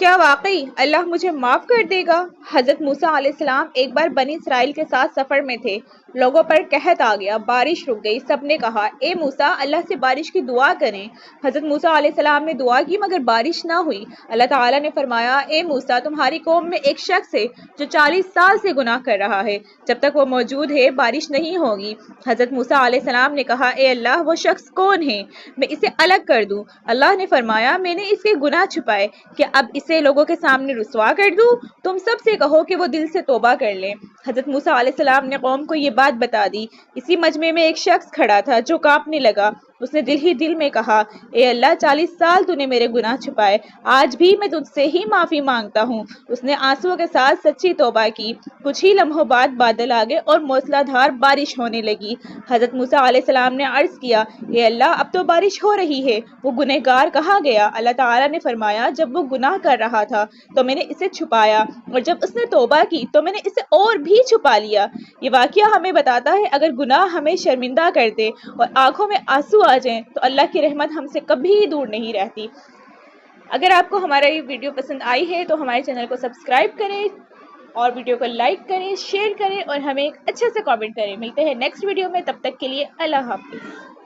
کیا واقعی اللہ مجھے معاف کر دے گا؟ حضرت موسیٰ علیہ السلام ایک بار بنی اسرائیل کے ساتھ سفر میں تھے۔ لوگوں پر قحط آ گیا، بارش رک گئی۔ سب نے کہا اے موسیٰ اللہ سے بارش کی دعا کریں۔ حضرت موسیٰ علیہ السلام نے دعا کی مگر بارش نہ ہوئی۔ اللہ تعالیٰ نے فرمایا اے موسیٰ تمہاری قوم میں ایک شخص ہے جو 40 سال سے گناہ کر رہا ہے، جب تک وہ موجود ہے بارش نہیں ہوگی۔ حضرت موسیٰ علیہ السلام نے کہا اے اللہ وہ شخص کون ہے؟ میں اسے الگ کر دوں۔ اللہ نے فرمایا میں نے اس کے گناہ چھپائے، کہ اب اسے لوگوں کے سامنے رسوا کر دوں؟ تم سب سے کہو کہ وہ دل سے توبہ کر لیں۔ حضرت موسیٰ علیہ السلام نے قوم کو یہ بات بتا دی۔ اسی مجمع میں ایک شخص کھڑا تھا جو کانپنے لگا۔ اس نے دل ہی دل میں کہا اے اللہ 40 سال تو نے میرے گناہ چھپائے، آج بھی میں تجھ سے ہی معافی مانگتا ہوں۔ اس نے آنسوؤں کے ساتھ سچی توبہ کی۔ کچھ ہی لمحوں بعد بادل آ گئے اور موسلا دھار بارش ہونے لگی۔ حضرت موسیٰ علیہ السلام نے عرض کیا اے اللہ اب تو بارش ہو رہی ہے، وہ گنہگار کہاں گیا؟ اللہ تعالیٰ نے فرمایا جب وہ گناہ کر رہا تھا تو میں نے اسے چھپایا، اور جب اس نے توبہ کی تو میں نے اسے اور بھی چھپا لیا۔ یہ واقعہ ہمیں بتاتا ہے اگر گناہ ہمیں شرمندہ کر دے اور آنکھوں میں آنسو آ جائیں تو اللہ کی رحمت ہم سے کبھی دور نہیں رہتی۔ اگر آپ کو ہمارا یہ ویڈیو پسند آئی ہے تو ہمارے چینل کو سبسکرائب کریں اور ویڈیو کو لائک کریں، شیئر کریں اور ہمیں ایک اچھا سا کامنٹ کریں۔ ملتے ہیں نیکسٹ ویڈیو میں، تب تک کے لیے اللہ حافظ۔